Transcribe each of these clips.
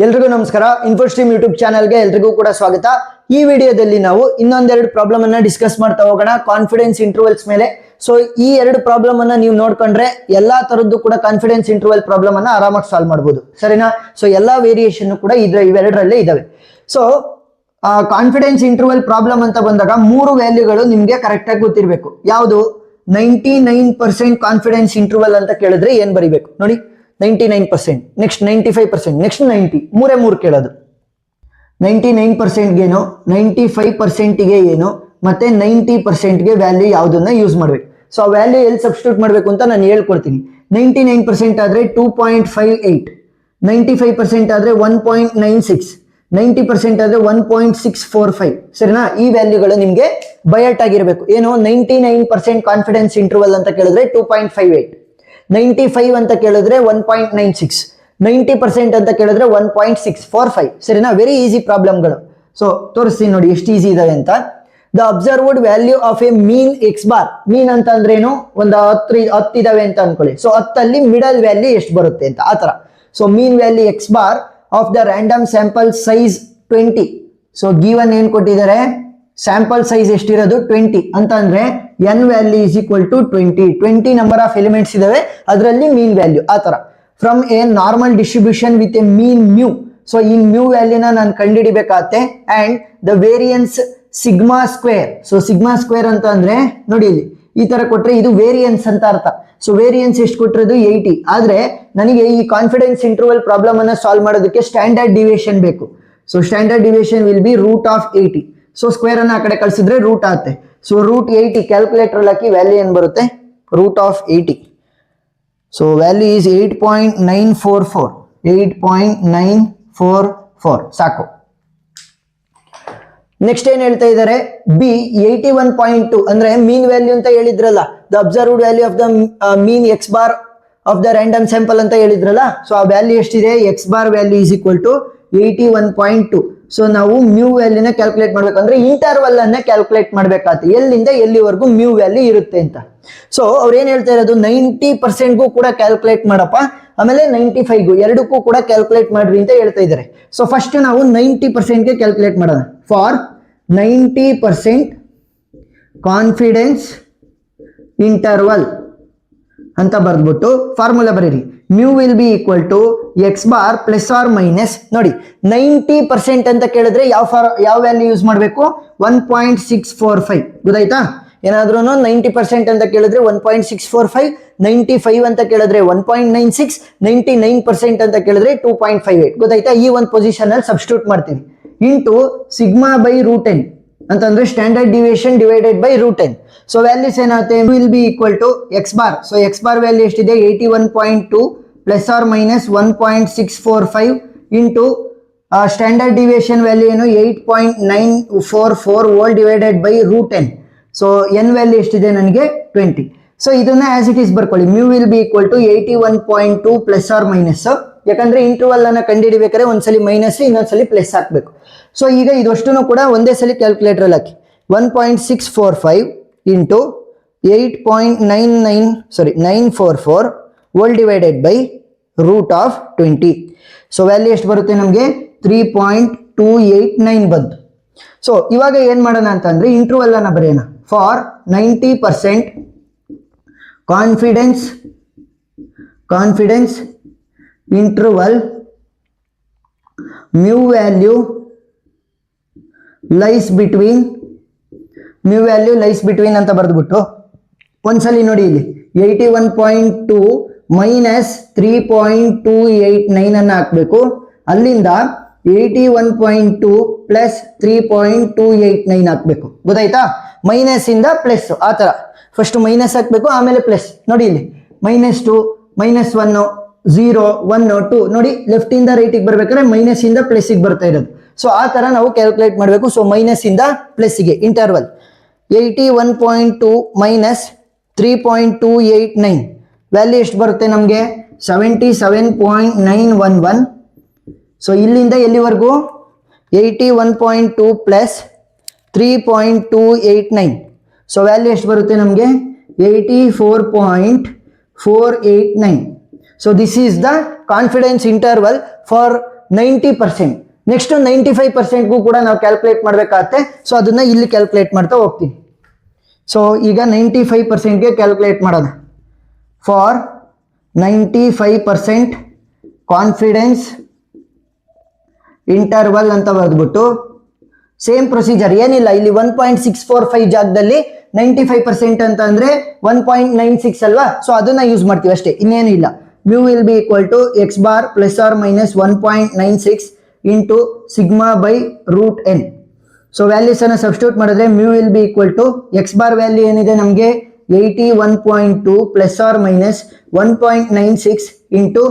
ಎಲ್ರಿಗೂ ನಮಸ್ಕಾರ. ಇನ್ಫೋಸ್ಟ್ರೀಮ್ ಯೂಟ್ಯೂಬ್ ಚಾನಲ್ಗೆ ಎಲ್ರಿಗೂ ಕೂಡ ಸ್ವಾಗತ. ಈ ವಿಡಿಯೋದಲ್ಲಿ ನಾವು ಇನ್ನೊಂದೆರಡು ಪ್ರಾಬ್ಲಮ್ ಅನ್ನ ಡಿಸ್ಕಸ್ ಮಾಡ್ತಾ ಹೋಗೋಣ ಕಾನ್ಫಿಡೆನ್ಸ್ ಇಂಟರ್ವಲ್ಸ್ ಮೇಲೆ. ಸೊ ಈ ಎರಡು ಪ್ರಾಬ್ಲಮ್ ಅನ್ನ ನೀವು ನೋಡ್ಕೊಂಡ್ರೆ ಎಲ್ಲಾ ತರದ್ದು ಕೂಡ ಕಾನ್ಫಿಡೆನ್ಸ್ ಇಂಟರ್ವಲ್ ಪ್ರಾಬ್ಲಮ್ ಅನ್ನ ಆರಾಮಾಗಿ ಸಾಲ್ವ್ ಮಾಡಬಹುದು, ಸರಿನಾ? ಸೊ ಎಲ್ಲಾ ವೇರಿಯೇಷನ್ ಕೂಡ ಇವೆರಡರಲ್ಲೇ ಇದಾವೆ. ಸೊ ಕಾನ್ಫಿಡೆನ್ಸ್ ಇಂಟರ್ವಲ್ ಪ್ರಾಬ್ಲಮ್ ಅಂತ ಬಂದಾಗ ಮೂರು ವ್ಯಾಲ್ಯೂಗಳು ನಿಮ್ಗೆ ಕರೆಕ್ಟ್ ಆಗಿ ಗೊತ್ತಿರಬೇಕು. ಯಾವುದು? 99% ಕಾನ್ಫಿಡೆನ್ಸ್ ಇಂಟರ್ವಲ್ ಅಂತ ಕೇಳಿದ್ರೆ ಏನ್ ಬರಿಬೇಕು ನೋಡಿ. 99%, ನೆಕ್ಸ್ಟ್ 95%, ನೆಕ್ಸ್ಟ್ 90, ಮೂರೇ ಕೇಳೋದು. 99% ಏನು, 95% ಗೆ ಏನು, ಮತ್ತೆ 90% ಗೆ ವ್ಯಾಲ್ಯೂ ಯಾವುದನ್ನ ಯೂಸ್ ಮಾಡ್ಬೇಕು. ಸೊ ಆ ವ್ಯಾಲ್ಯೂ ಎಲ್ಲಿ ಸಬ್ಸ್ಟಿಟ್ಯೂಟ್ ಮಾಡ್ಬೇಕು ಅಂತ ನಾನು ಹೇಳ್ಕೊಡ್ತೀನಿ. 99% ಆದ್ರೆ 2.58, 95% ಆದ್ರೆ 1.96, 90% ಆದ್ರೆ 1.645, ಸರಿನಾ? ಈ ವ್ಯಾಲ್ಯೂಗಳು ನಿಮ್ಗೆ ಬಯಟ್ ಆಗಿರ್ಬೇಕು. ಏನು? 99% ಕಾನ್ಫಿಡೆನ್ಸ್ ಇಂಟರ್ವಲ್ ಅಂತ ಕೇಳಿದ್ರೆ 2.58, 95 ಅಂತ ಕೇಳಿದ್ರೆ 1.96, 90% ಅಂತ ಕೇಳಿದ್ರೆ 1.645, ಸರಿನಾ? Very easy ಪ್ರಾಬ್ಲಮ್ಗಳು. ಸೊ ತೋರಿಸ್ತೀನಿ ನೋಡಿ ಎಷ್ಟು ಈಸಿ ಇದಾವೆ ಅಂತ. The observed value of a mean X bar. Mean ಅಂತ ಅಂದ್ರೆ ಏನು? ಒಂದು 10 ಇದಾವೆ ಅಂತ ಅನ್ಕೊಳ್ಳಿ. ಸೊ 10 ಮಿಡಲ್ ವ್ಯಾಲ್ಯೂ ಎಷ್ಟು ಬರುತ್ತೆ ಅಂತ ಆತರ. So mean value x bar of the random sample size 20. So given ಏನ್ ಕೊಟ್ಟಿದ್ದಾರೆ? ಸ್ಯಾಂಪಲ್ ಸೈಜ್ ಎಷ್ಟಿರೋದು 20 ಅಂತ ಅಂದ್ರೆ n value is equal to 20 number of elements ಇದಾವೆ, ಅದರಲ್ಲಿ ಮೀನ್ ವ್ಯಾಲ್ಯೂ ಆತರ. From a normal distribution with a mean mu. So ಈ mu ವ್ಯಾಲ್ಯೂನ ನಾನು ಕಂಡುಹಿಡಿಬೇಕಾಗತ್ತೆ. And the variance sigma square. So sigma square ಅಂತ ಅಂದ್ರೆ ನೋಡಿ ಇಲ್ಲಿ ಈ ತರ ಕೊಟ್ರೆ ಇದು ವೇರಿಯನ್ಸ್ ಅಂತ ಅರ್ಥ. ಸೊ ವೇರಿಯನ್ಸ್ ಎಷ್ಟು ಕೊಟ್ಟಿರೋದು? 80. ಆದ್ರೆ ನನಗೆ ಈ ಕಾನ್ಫಿಡೆನ್ಸ್ ಇಂಟರ್ವಲ್ ಪ್ರಾಬ್ಲಮ್ ಅನ್ನ ಸಾಲ್ವ್ ಮಾಡೋದಕ್ಕೆ ಸ್ಟ್ಯಾಂಡರ್ಡ್ ಡಿವಿಯೇಷನ್ ಬೇಕು. So standard deviation will be root of 80. So square ಅನ್ನ ಆ ಕಡೆ ಕಳಿಸಿದ್ರೆ ರೂಟ್ ಆಗುತ್ತೆ. ಸೊ ರೂಟ್ 80 ಕ್ಯಾಲ್ಕುಲೇಟರ್ ಹಾಕಿ ವ್ಯಾಲ್ಯೂ ಏನ್ ಬರುತ್ತೆ? Root of 80. So value is 8.944, 8.944 ಸಾಕು. ನೆಕ್ಸ್ಟ್ ಏನ್ ಹೇಳ್ತಾ ಇದ್ದಾರೆ? ಬಿ 81.2 ಅಂದ್ರೆ ಮೀನ್ ವ್ಯಾಲ್ಯೂ ಅಂತ ಹೇಳಿದ್ರಲ್ಲ, the observed value of the mean X bar of the random sample ಅಂತ ಹೇಳಿದ್ರಲ್ಲ. ಸೊ ಆ ವ್ಯಾಲ್ಯೂ ಎಷ್ಟಿದೆ? X bar value is equal to 81.2. So ನಾವು ಮ್ಯೂ ವ್ಯಾಲ್ಯೂನ ಕ್ಯಾಲ್ಕುಲೇಟ್ ಮಾಡ್ಬೇಕಂದ್ರೆ ಇಂಟರ್ವಲ್ ಅನ್ನ ಕ್ಯಾಲ್ಕುಲೇಟ್ ಮಾಡ್ಬೇಕಾಗುತ್ತೆ, ಎಲ್ಲಿಂದ ಎಲ್ಲಿವರೆಗೂ ಮ್ಯೂ ವ್ಯಾಲ್ಯೂ ಇರುತ್ತೆ ಅಂತ. ಸೊ ಅವ್ರು ಏನ್ ಹೇಳ್ತಾ ಇರೋದು? 90%ಗೂ ಕೂಡ ಕ್ಯಾಲ್ಕುಲೇಟ್ ಮಾಡಪ್ಪ, ಆಮೇಲೆ 95ಗೂ ಎರಡಕ್ಕೂ ಕೂಡ ಕ್ಯಾಲ್ಕುಲೇಟ್ ಮಾಡ್ರಿ ಅಂತ ಹೇಳ್ತಾ ಇದ್ದಾರೆ. ಸೊ ಫಸ್ಟ್ ನಾವು 90%ಗೆ ಕ್ಯಾಲ್ಕುಲೇಟ್ ಮಾಡೋಣ. ಫಾರ್ 90% ಕಾನ್ಫಿಡೆನ್ಸ್ ಇಂಟರ್ವಲ್ ಅಂತ ಬರ್ದ್ಬಿಟ್ಟು ಫಾರ್ಮುಲಾ ಬರೀರಿ. Mu will be equal to X bar plus or minus. ನೋಡಿ 90% ಅಂತ ಕೇಳಿದ್ರೆ ಯಾವ ವ್ಯಾಲ್ಯೂ ಯೂಸ್ ಮಾಡಬೇಕು? 1.645. ಗೊತ್ತಾಯ್ತಾ? ಏನಾದ್ರೂ 90% ಅಂತ ಕೇಳಿದ್ರೆ 1.645, 95 ಅಂತ ಕೇಳಿದ್ರೆ 1.96, 99% ಅಂತ ಕೇಳಿದ್ರೆ 2.58. ಗೊತ್ತಾಯ್ತಾ? ಈ ಒಂದು ಪೊಸಿಷನ್ ಅಲ್ಲಿ ಸಬ್ಸ್ಟಿಟ್ಯೂಟ್ ಮಾಡ್ತೀವಿ. Into sigma by root n ಅಂತಂದ್ರೆ standard deviation divided by root n. So values ಏನಾಗುತ್ತೆ? Will be equal to X bar. So x bar value ಎಷ್ಟಿದೆ? 81.2 plus or minus 1.645 into standard deviation value ಏನು? 8.944 whole divided by root n. So n value ಎಷ್ಟಿದೆ ನನಗೆ? 20. So ಇದನ್ನ as it is ಬರ್ಕೊಳ್ಳಿ. Mu will be equal to 81.2 plus or minus. ಯಾಕಂದ್ರೆ interval ಅನ್ನ ಕಂಡುಹಿಡಿಬೇಕಾದ್ರೆ ಒಂದ್ಸಲಿ minus ಇನ್ನೊಂದ್ಸಲಿ ಪ್ಲಸ್ ಹಾಕ್ಬೇಕು. ಸೊ ಈಗ ಇದಷ್ಟನ್ನು ಕೂಡ ಒಂದೇ ಸಲ ಕ್ಯಾಲ್ಕುಲೇಟರ್ ಹಾಕಿ. 1.645 into 944 whole divided by root of 20. So value ಎಷ್ಟು ಬರುತ್ತೆ ನಮಗೆ? 3.289 ಬಂತು. ಸೊ ಇವಾಗ ಏನ್ ಮಾಡೋಣ ಅಂತಂದ್ರೆ ಇಂಟರ್ವಲ್ ಅನ್ನ ಬರೆಯೋಣ. For 90% confidence interval mu value lies between ಅಂತ ಬರೆದ್ಬಿಟ್ಟು ಒಂದ್ಸಲಿ ನೋಡಿ ಇಲ್ಲಿ 81.2 ಮೈನಸ್ 3.289 ಅನ್ನ ಹಾಕ್ಬೇಕು. ಅಲ್ಲಿಂದ 81.2 ಪ್ಲಸ್ 3.289 ಹಾಕ್ಬೇಕು. ಗೊತ್ತಾಯ್ತಾ? ಮೈನಸ್ ಇಂದ ಪ್ಲಸ್ ಆ ತರ ಫಸ್ಟ್ ಮೈನಸ್ ಹಾಕ್ಬೇಕು, ಆಮೇಲೆ ಪ್ಲಸ್. ನೋಡಿ ಇಲ್ಲಿ -2, -1, 0, 1, 2 ನೋಡಿ ಲೆಫ್ಟ್ ಇಂದ ರೈಟಿಗೆ ಬರ್ಬೇಕಾದ್ರೆ ಮೈನಸ್ ಇಂದ ಪ್ಲಸ್ ಗೆ ಬರ್ತಾ ಇರೋದು. ಸೊ ಆ ತರ ನಾವು ಕ್ಯಾಲ್ಕುಲೇಟ್ ಮಾಡಬೇಕು. ಸೊ ಮೈನಸ್ ಇಂದ ಪ್ಲಸ್ ಗೆ ಇಂಟರ್ವಲ್ 81.2 ಮೈನಸ್ 3.289 ವ್ಯಾಲ್ಯೂ ಎಷ್ಟು ಬರುತ್ತೆ ನಮಗೆ? 77.911. ಸೊ ಇಲ್ಲಿಂದ ಎಲ್ಲಿವರೆಗೂ? 81.2 ಪ್ಲಸ್ 3.289. ಸೊ ವ್ಯಾಲ್ಯೂ ಎಷ್ಟು ಬರುತ್ತೆ ನಮಗೆ? 84.489. So this is the confidence interval for 90%. Next 95%ಗೂ ಕೂಡ ನಾವು ಕ್ಯಾಲ್ಕುಲೇಟ್ ಮಾಡಬೇಕಾಗತ್ತೆ. ಸೊ ಅದನ್ನ ಇಲ್ಲಿ ಕ್ಯಾಲ್ಕುಲೇಟ್ ಮಾಡ್ತಾ ಹೋಗ್ತೀನಿ. ಸೊ ಈಗ 95%ಗೆ ಕ್ಯಾಲ್ಕುಲೇಟ್ ಮಾಡೋಣ. ಫಾರ್ 95% ಕಾನ್ಫಿಡೆನ್ಸ್ ಇಂಟರ್ವಲ್ ಅಂತ ಬರೆದ್ಬಿಟ್ಟು ಸೇಮ್ ಪ್ರೊಸೀಜರ್, ಏನಿಲ್ಲ ಇಲ್ಲಿ 1.645 ಜಾಗದಲ್ಲಿ 95% ಅಂತ ಅಂದ್ರೆ 1.96 ಅಲ್ವಾ. ಸೊ ಅದನ್ನ ಯೂಸ್ ಮಾಡ್ತೀವಿ ಅಷ್ಟೇ, ಇನ್ನೇನು ಇಲ್ಲ. Mu will be equal to X bar plus or minus 1.96 into sigma by root N. So values ಅನ್ನ ಸಬ್ಸ್ಟಿಟ್ಯೂಟ್ ಮಾಡಿದ್ರೆ mu will be equal to X bar value ಏನಿದೆ ನಮಗೆ 81.2 plus or minus 1.96 into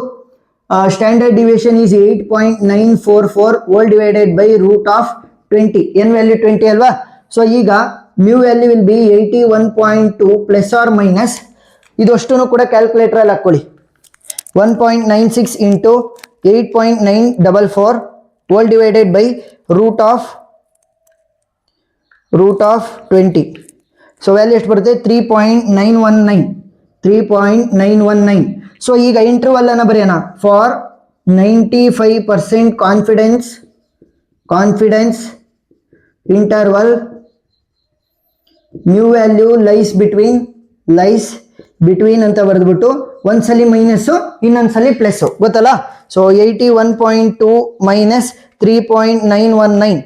standard deviation is 8.944 whole divided by root of 20. N value 20 ಅಲ್ವಾ. So ಈಗ mu value will be 81.2 plus or minus ಇದು ಅಷ್ಟನ್ನು ಕೂಡ calculator ಅಲ್ಲಿ ಹಾಕೊಳ್ಳಿ. 1.96 into 8.944 whole divided by root of 20. So value ಎಷ್ಟು ಬರುತ್ತೆ 3.919. So ಈಗ ಇಂಟರ್ವಲ್ ಅನ್ನ ಬರೆಯೋಣ. For 95% confidence interval mu value lies between ಅಂತ ಬರೆದ್ಬಿಟ್ಟು ಒಂದ್ಸಲಿ ಮೈನಸ್ ಇನ್ನೊಂದ್ಸಲಿ ಪ್ಲಸ್, ಗೊತ್ತಲ್ಲ. So 81.2 minus 3.919.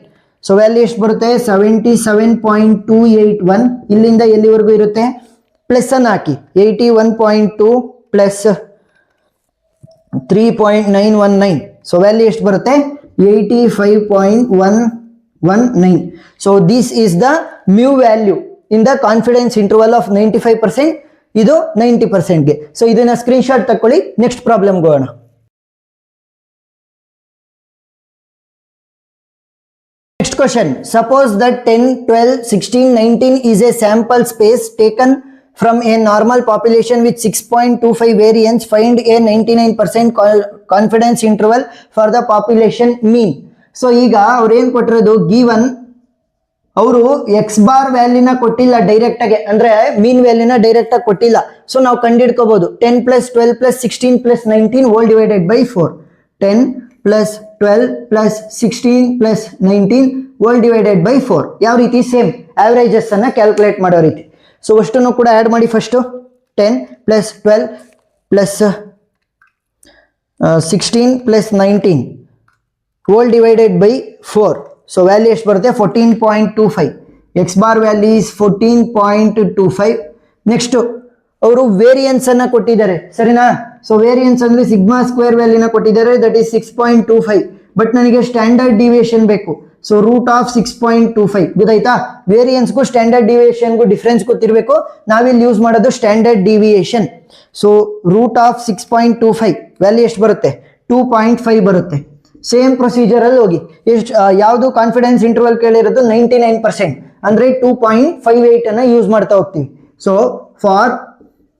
ಸೊ ವ್ಯಾಲ್ಯೂ ಎಷ್ಟು ಬರುತ್ತೆ 77.281. ಇಲ್ಲಿಂದ ಎಲ್ಲಿವರೆಗೂ ಇರುತ್ತೆ ಪ್ಲಸ್ ಅನ್ನು ಹಾಕಿ. 81.2 ಪ್ಲಸ್ 3.919. ಸೊ ವ್ಯಾಲ್ಯೂ ಎಷ್ಟು ಬರುತ್ತೆ 85.119. So this is the mu value in the confidence interval of 95%. ಇದು 90%ಗೆ. ಸೊ ಇದನ್ನ ಸ್ಕ್ರೀನ್ ಶಾಟ್ ತಕೊಳ್ಳಿ. ನೆಕ್ಸ್ಟ್ ಪ್ರಾಬ್ಲಮ್ ಹೋಗೋಣ. Next question. Suppose that 10, 12, 16, 19 is a sample space taken from a normal population with 6.25 variance. Find a 99% confidence interval for the population mean. So ಈಗ ಅವ್ರು ಏನ್ ಕೊಟ್ಟಿರೋದು given, ಅವರು X bar ವ್ಯಾಲ್ಯೂನ ಕೊಟ್ಟಿಲ್ಲ direct ಆಗಿ, ಅಂದ್ರೆ ಮೀನ್ ವ್ಯಾಲ್ಯೂನ direct ಆಗಿ ಕೊಟ್ಟಿಲ್ಲ. ಸೊ ನಾವು ಕಂಡಿಡ್ಕೋಬಹುದು 10 plus 12 plus 16 plus 19 hole divided by 4. 10 plus 12 plus 16 plus 19 hole divided by 4. ಯಾವ ರೀತಿ ಸೇಮ್ ಆವರೇಜಸ್ ಅನ್ನ ಕ್ಯಾಲ್ಕುಲೇಟ್ ಮಾಡೋ ರೀತಿ. ಸೊ ಅಷ್ಟನ್ನು ಕೂಡ ಆಡ್ ಮಾಡಿ. First 10 plus 12 plus 16 plus 19 hole divided by 4. So value ಎಷ್ಟು ಬರುತ್ತೆ 14.25. X bar value is 14.25. Next ಅವರು ವೇರಿಯನ್ಸ್ ಅನ್ನ ಕೊಟ್ಟಿದ್ದಾರೆ, ಸರಿನಾ. ಸೊ ವೇರಿಯನ್ಸ್ ಅಂದ್ರೆ ಸಿಗ್ಮಾ ಸ್ಕ್ವೇರ್ ವ್ಯಾಲ್ಯೂನ ಕೊಟ್ಟಿದ್ದಾರೆ, ದಟ್ ಈಸ್ 6.25. ಬಟ್ ನನಗೆ ಸ್ಟ್ಯಾಂಡರ್ಡ್ ಡಿವಿಯೇಷನ್ ಬೇಕು. ಸೊ ರೂಟ್ ಆಫ್ 6.25 ಗೊತ್ತಾಯ್ತಾ. ವೇರಿಯನ್ಸ್ಗೂ ಸ್ಟ್ಯಾಂಡರ್ಡ್ ಡಿವಿಯೇಷನ್ಗೂ ಡಿಫ್ರೆನ್ಸ್ ಗೊತ್ತಿರಬೇಕು. ನಾವಿಲ್ಲಿ ಯೂಸ್ ಮಾಡೋದು standard deviation. So root of 6.25 value ಎಷ್ಟು ಬರುತ್ತೆ 2.5 ಬರುತ್ತೆ. ಸೇಮ್ ಪ್ರೊಸೀಜರ್ ಅಲ್ಲಿ ಹೋಗಿ ಎಷ್ಟು ಯಾವುದು ಕಾನ್ಫಿಡೆನ್ಸ್ ಇಂಟರ್ವಲ್ ಕೇಳಿರೋದು 99%, ಅಂದ್ರೆ 2.58 ಅನ್ನ ಯೂಸ್ ಮಾಡ್ತಾ ಹೋಗ್ತೀವಿ. So for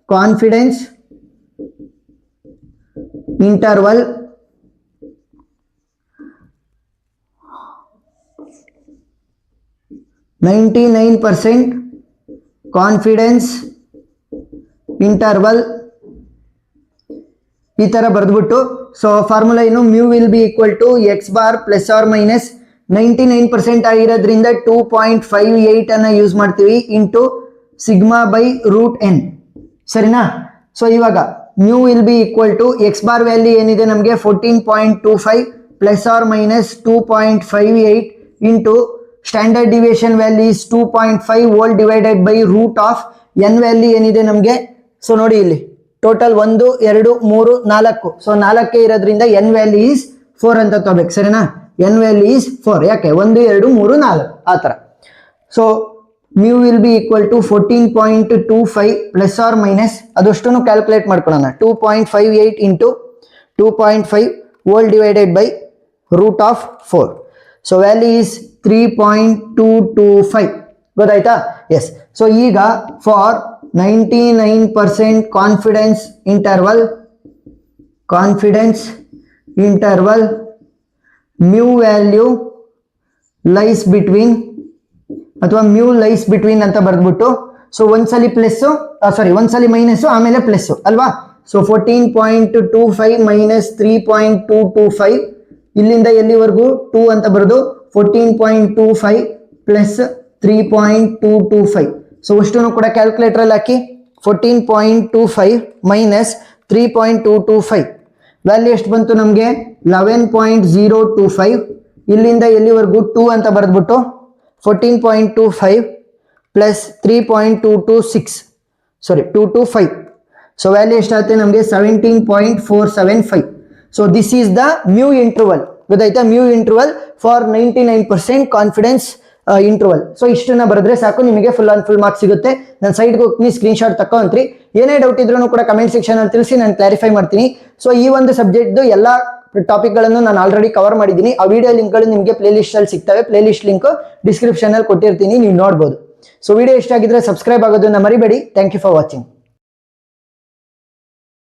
confidence interval confidence interval ಈ ತರ ಬರೆದ್ಬಿಟ್ಟು, ಸೊ ಫಾರ್ಮುಲಾ ಏನು mu will be equal to X bar plus or minus 99% ಆಗಿರೋದ್ರಿಂದ 2.58 ಅನ್ನ ಯೂಸ್ ಮಾಡ್ತೀವಿ into sigma by root N, ಸರಿನಾ. ಸೊ ಇವಾಗ mu will be equal to X bar value ಏನಿದೆ ನಮಗೆ 14.25 plus or minus 2.58 into standard deviation value is 2.5 whole divided by root of N value ಏನಿದೆ ನಮಗೆ. So ನೋಡಿ ಇಲ್ಲಿ total 1, 2, 3, 4. So 4 ಇರೋದ್ರಿಂದ N value is 4 ಅಂತ ತಗೋಬೇಕು, ಸರಿನಾ. N value is 4. ಯಾಕೆ 1, 2, 3, 4 ಆ ಥರ. So mu will be equal to 14.25 plus or minus ಅದಷ್ಟನ್ನು ಕ್ಯಾಲ್ಕುಲೇಟ್ ಮಾಡ್ಕೊಳ್ಳೋಣ. 2.58 into 2.5 whole divided by root of 4. So value is 3.225 ಗೊತ್ತಾಯ್ತಾ. ಎಸ್. ಸೊ ಈಗ for 99% confidence interval mu value lies between ಅಥವಾ mu lies between ಅಂತ ಬರೆದ್ಬಿಟ್ಟು, so ಒಂದ್ಸಲಿ plus ಒಂದ್ಸಲಿ minus ಆಮೇಲೆ ಪ್ಲಸ್ ಅಲ್ವಾ. ಸೊ 14.25 ಮೈನಸ್ 3.225 ಇಲ್ಲಿಂದ ಎಲ್ಲಿವರೆಗೂ 2 ಅಂತ ಬರೋದು 14.25 ಪ್ಲಸ್ 3.225. ಸೊ ಅಷ್ಟನ್ನು ಕೂಡ ಕ್ಯಾಲ್ಕುಲೇಟರ್ ಅಲ್ಲಿ ಹಾಕಿ 14.25 ಮೈನಸ್ 3.225 ವ್ಯಾಲ್ಯೂ ಎಷ್ಟು ಬಂತು ನಮಗೆ 11.025. ಇಲ್ಲಿಂದ ಎಲ್ಲಿವರೆಗೂ 2 ಅಂತ ಬರೆದ್ಬಿಟ್ಟು 14.25 ಪ್ಲಸ್ 225. ಸೊ ವ್ಯಾಲ್ಯೂ ಎಷ್ಟಾಗುತ್ತೆ ನಮಗೆ 17.475. So this is the mu interval. ಗೊತ್ತಾಯ್ತಾ? Mu interval for 99% confidence interval. So ಇಷ್ಟನ್ನ ಬರೆದ್ರೆ ಸಾಕು, ನಿಮಗೆ ಫುಲ್ ಆನ್ ಫುಲ್ ಮಾರ್ಕ್ಸ್ ಸಿಗುತ್ತೆ. ನಾನು ಸೈಡ್ಗೆ ಹೋಗ್ತೀನಿ, ಸ್ಕ್ರೀನ್ ಶಾಟ್ ತಕೊಂತ್ರಿ. ಏನೇ ಡೌಟ್ ಇದ್ರೂ ಕೂಡ ಕಮೆಂಟ್ ಸೆಕ್ಷನ್ ಅಲ್ಲಿ ತಿಳಿಸಿ, ನಾನು ಕ್ಲಾರಿಫೈ ಮಾಡ್ತೀನಿ. ಸೊ ಈ ಒಂದು ಸಬ್ಜೆಕ್ಟ್ ಎಲ್ಲ ಟಾಪಿಕ್ ಗಳನ್ನು ನಾನು ಆಲ್ರೆಡಿ ಕವರ್ ಮಾಡಿದ್ದೀನಿ. ಆ ವಿಡಿಯೋ ಲಿಂಕ್ ಗಳು ನಿಮಗೆ ಪ್ಲೇ ಲಿಸ್ಟ್ ಅಲ್ಲಿ ಸಿಗ್ತವೆ. ಪ್ಲೇ ಲಿಸ್ಟ್ ಲಿಂಕ್ ಡಿಸ್ಕ್ರಿಪ್ಷನ್ ಅಲ್ಲಿ ಕೊಟ್ಟಿರ್ತೀನಿ, ನೀವು ನೋಡಬಹುದು. ಸೊ ವಿಡಿಯೋ ಇಷ್ಟ ಆಗಿದ್ರೆ ಸಬ್ಸ್ಕ್ರೈಬ್ ಆಗೋದನ್ನ ಮರಿಬೇಡಿ. Thank you for watching.